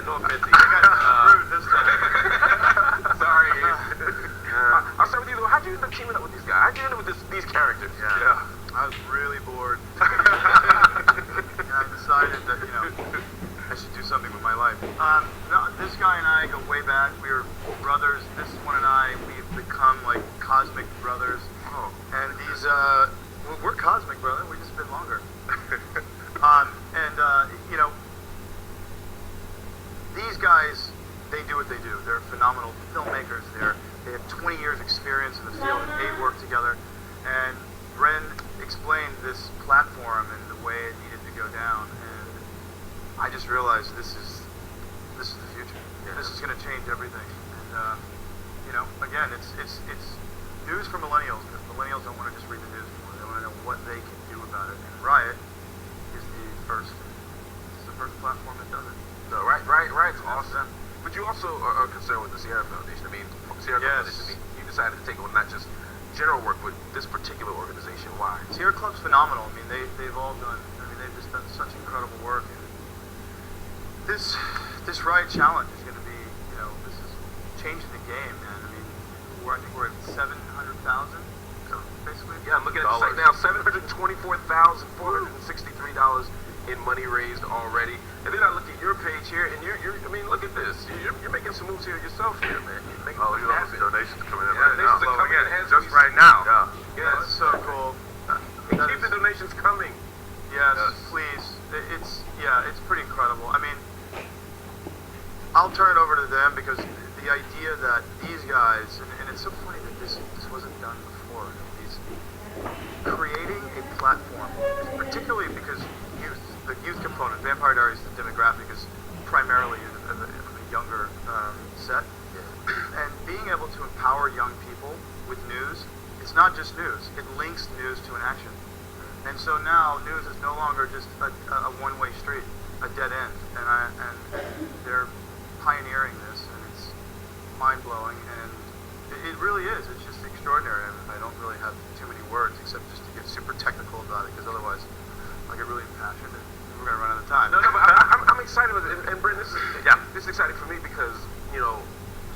No offense. I got rude this time. Sorry. I'll start with you. How'd you end up teaming up with these guys? How'd you end up with these characters? Yeah. I was really bored. And I decided that, I should do something with my life. No, this guy and I go way back. We were brothers. This one and I, we've become like cosmic brothers. Oh. And these, we're cosmic, brother. We've just been longer. These guys, they do what they do. They're phenomenal filmmakers. They have 20 years experience in the field, and they work together. And Bren explained this platform and the way it needed to go down, and I just realized this is the future. Yeah. This is going to change everything. And again, it's news for millennials, because millennials don't want to just read the news anymore. They want to know what they can do about it. And Riot is the first platform that does it. No, Riot's awesome. But you also are concerned with the Sierra Foundation. I mean, Foundation, you decided to take on not just general work, but this particular organization. Why? Sierra Club's phenomenal. I mean, they've all done. They've just done such incredible work. And this Riot Challenge is going to be, this is changing the game, man. I mean, I think we're at 700,000. So basically, yeah, I'm looking at the site now. $724,463 in money raised already. And then I look at your page here, and look at this. You're making some moves here yourself here, man. You're making look at all the donations coming in right now. Donations are coming in just right now. Yeah, that's so cool. Keep the donations coming. Yes, please. It's pretty incredible. I mean, I'll turn it over to them, because the idea that these guys, and it's so funny that this wasn't done before. Creating a platform, particularly because the youth component, Vampire Diaries, the demographic is primarily a younger set, and being able to empower young people with news, it's not just news, it links news to an action. And so now news is no longer just a one-way street, a dead end, and they're pioneering this, and it's mind-blowing, and it really is. It's just extraordinary. I don't really have too many words except just to get super technical about it, because otherwise I get really impassioned and we're going to run out of time. No, but I'm excited with it. And Bryn, this is exciting for me because,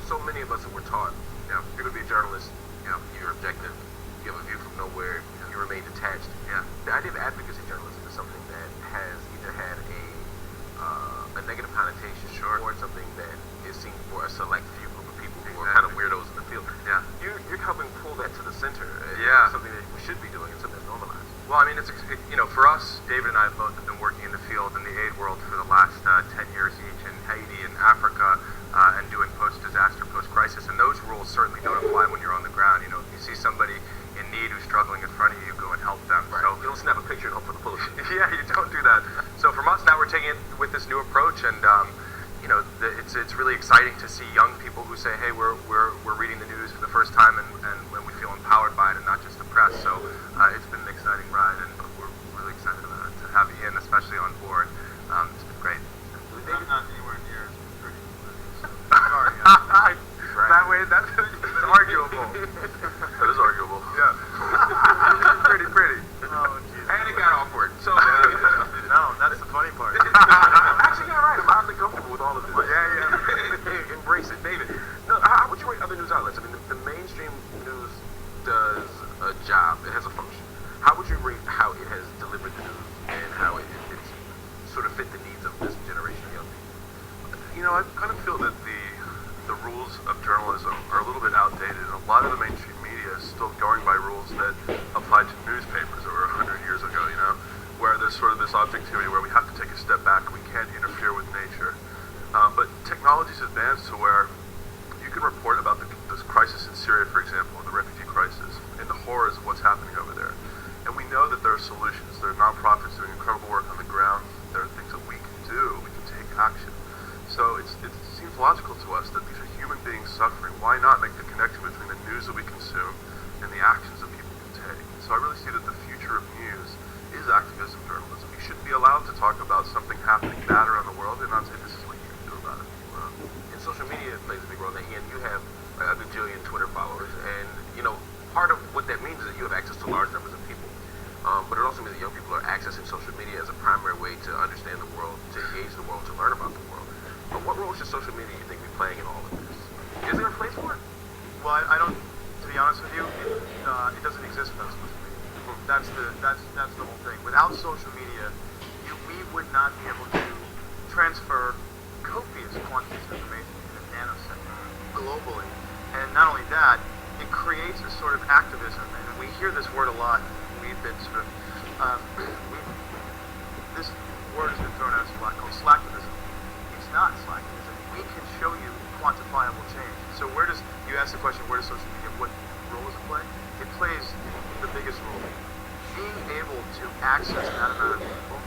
so many of us that were taught, you're going to be a journalist, you're objective, you have a view from nowhere, you remain detached. Yeah. The idea of advocacy journalism is something that has either had a negative connotation or something that is seen for a select few group of people who are kind of weirdos in the field. Yeah. You're helping pull that to the center. Something that we should be doing and something that's normalized. Well, I mean, it's for us, David and I both have been working in the field in the aid world for the last 10 years each in Haiti and Africa, and doing post-disaster, post-crisis, and those rules certainly don't apply when you're on the ground. If you see somebody in need who's struggling in front of you, go and help them. Right. So you don't snap a picture and hope for the bullshit. Yeah, you don't do that. So from us, now we're taking it with this new approach, and it's really exciting to see young people who say, hey, we're reading the news for the first time, and when we feel empowered by it and not just depressed. So it's been an exciting ride, and we're really excited about it, to have Ian especially on board. It's been great. I'm not anywhere near as pretty. Sorry. That way, that's arguable. That is arguable. Yeah. pretty. Oh, geez. And it got awkward. So no, that's the funny part. Actually, you're right. I'm oddly comfortable with all of this. Yeah. Embrace it, David. No, how would you rate other news outlets? I mean, the mainstream news does a job. It has a function. How would you rate how it has delivered the news and how it's sort of fit the needs of this generation of young people? I kind of feel that the rules of journalism are a little bit outdated. A lot of the mainstream media is still going by rules that applied to newspapers over 100 years ago, where there's sort of this objectivity where we have to take a step back, we can't interfere with nature. But technology's advanced to where you can report about this crisis in Syria, for example, the refugee crisis, and the horrors of what's happening over there. And we know that there are solutions. There are nonprofits doing incredible work on the ground. There are things that we can do. We can take action. So it seems logical to us that these are human beings suffering. Why not make the connection between the news that we consume and the actions that people can take? So I really see that the future of news is activism journalism. You shouldn't be allowed to talk about something happening bad around the world and not say this is what you can do about it. And social media plays a big role in that. Ian, you have a gajillion Twitter followers, and part of what that means is that you have access to large numbers of people. But it also means that young people are accessing social media as a primary way to understand the world, to engage the world, to learn about the world. But what role social media you think be playing in all of this? Is there a place for it? Well, I don't. To be honest with you, it doesn't exist without social media. That's the whole thing. Without social media, we would not be able to transfer copious quantities of information in a nanosecond globally. And not only that, it creates a sort of activism, and we hear this word a lot. We've been sort of this word has been thrown at us a lot called slacktivism. It's not slacktivism. We can show you quantifiable change. So where does you ask the question? Where does social media? What role does it play? It plays the biggest role. Being able to access that amount of people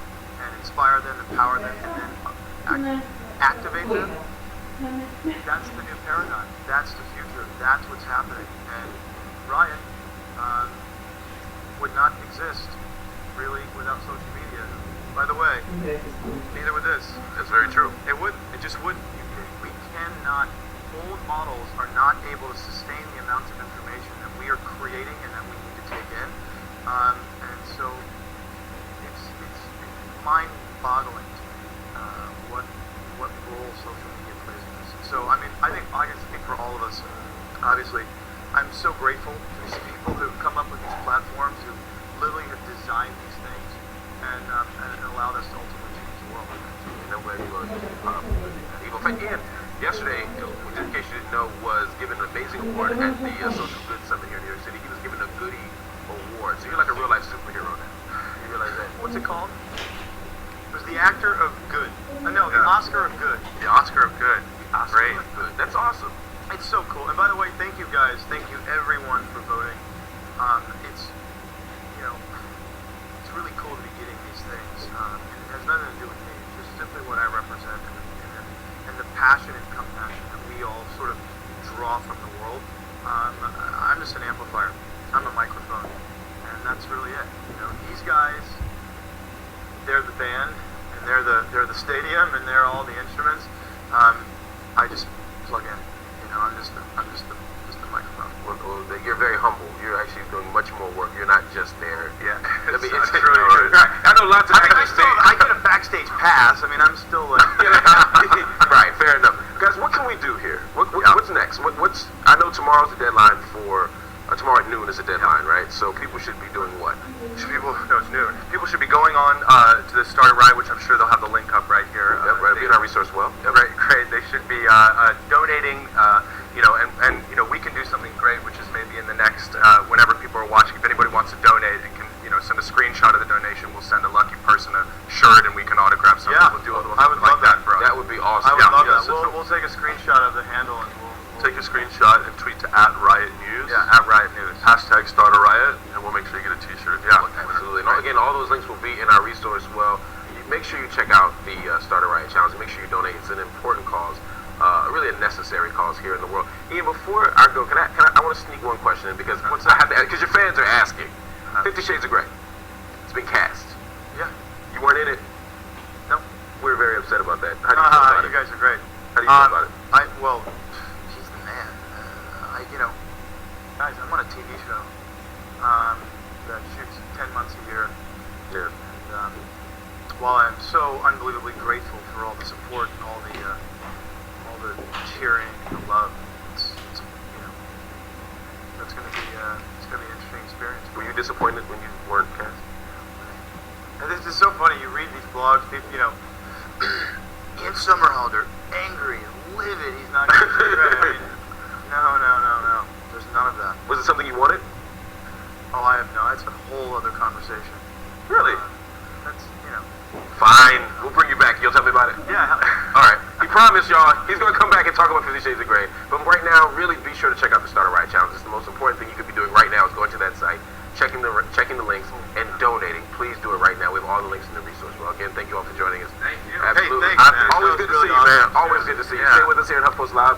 and inspire them, empower them, and then activate them. That's the new paradigm. That's the future. That's what's happening. And Bryan would not exist really without social media. By the way, neither would this. That's very true. It wouldn't. It just wouldn't. We cannot. Old models are not able to sustain the amounts of information that we are creating and that we need to take in. And so it's mind-boggling to me what role social media plays in this. So I can speak for all of us. Obviously, I'm so grateful to these people who come up with these platforms, who literally have designed these things and allowed us to ultimately change the world. No way you are evil. And yesterday, which in case you didn't know, was given an amazing award at the Social Good Summit here in New York City. He was given a Goody Award. So you're like a real life superhero now. You realize that? What's it called? It was the actor of good. No, the Oscar of good. The Oscar of Good. Great. Good. That's awesome. It's so cool. And by the way, thank you guys. Thank you everyone for voting. It's it's really cool to be getting these things. And it has nothing to do with me. It's just simply what I represent and the passion and compassion that we all sort of draw from the world. I'm just an amplifier. I'm a microphone. And that's really it. These guys, they're the band, and they're the stadium, and they're all the instruments. I just plug in. I'm just the microphone. Well, you're very humble. You're actually doing much more work. You're not just there. Yeah, I mean, it's true. I know lots of I get a backstage pass. I'm still right. Fair enough. Guys, what can we do here? What's next? I know tomorrow's the deadline for. Tomorrow at noon is the deadline, right? So people should be doing what? It's noon. People should be going on to the Starter Ride, which I'm sure they'll have the link up right here. Right, be in our resource well. Yep. Great. They should be donating, and we can do something great, which is maybe in the next, whenever people are watching, if anybody wants to donate, it can, send a screenshot of the donation. We'll send a lucky person a shirt, and we can autograph something. Yeah, We'll do I would love that for us. That would be awesome. I would love that. We'll take a screenshot of the handle and we'll take a screenshot and tweet to @RiotNews. Yeah, @RiotNews. #StarterRiot, and we'll make sure you get a T-shirt. Yeah, absolutely. And again, all those links will be in our resource well. Make sure you check out the Starter Riot Challenge. Make sure you donate. It's an important cause, really a necessary cause here in the world. Ian, before I go, I want to sneak one question in because because your fans are asking. 50 Shades of Grey. It's been cast. Yeah. You weren't in it? No. We're very upset about that. How do you feel about it? You guys are great. How do you feel about it? Well, he's the man. Guys, I'm on a TV show that shoots 10 months a year. Yeah. And, while I'm so unbelievably grateful for all the support and all the cheering and the love, it's that's gonna be an interesting experience. Were you disappointed when you weren't cast? And this is so funny. You read these blogs, people, Ian Somerhalder, angry and livid. He's not going to do it. No. There's none of that. Was it something you wanted? Oh, I have no. That's a whole other conversation. Really? That's Fine. We'll bring you back. You'll tell me about it? Yeah. All right. He promised, y'all, he's going to come back and talk about 50 Shades of Grey. But right now, really be sure to check out the Starter Riot Challenge. It's the most important thing you could be doing right now is going to that site, checking the links, and donating. Please do it right now. We have all the links in the resource. Well, again, thank you all for joining us. Thank you. Absolutely. Hey, thanks, man. Always good to see you, man. Always good to see you. Stay with us here at HuffPost Live.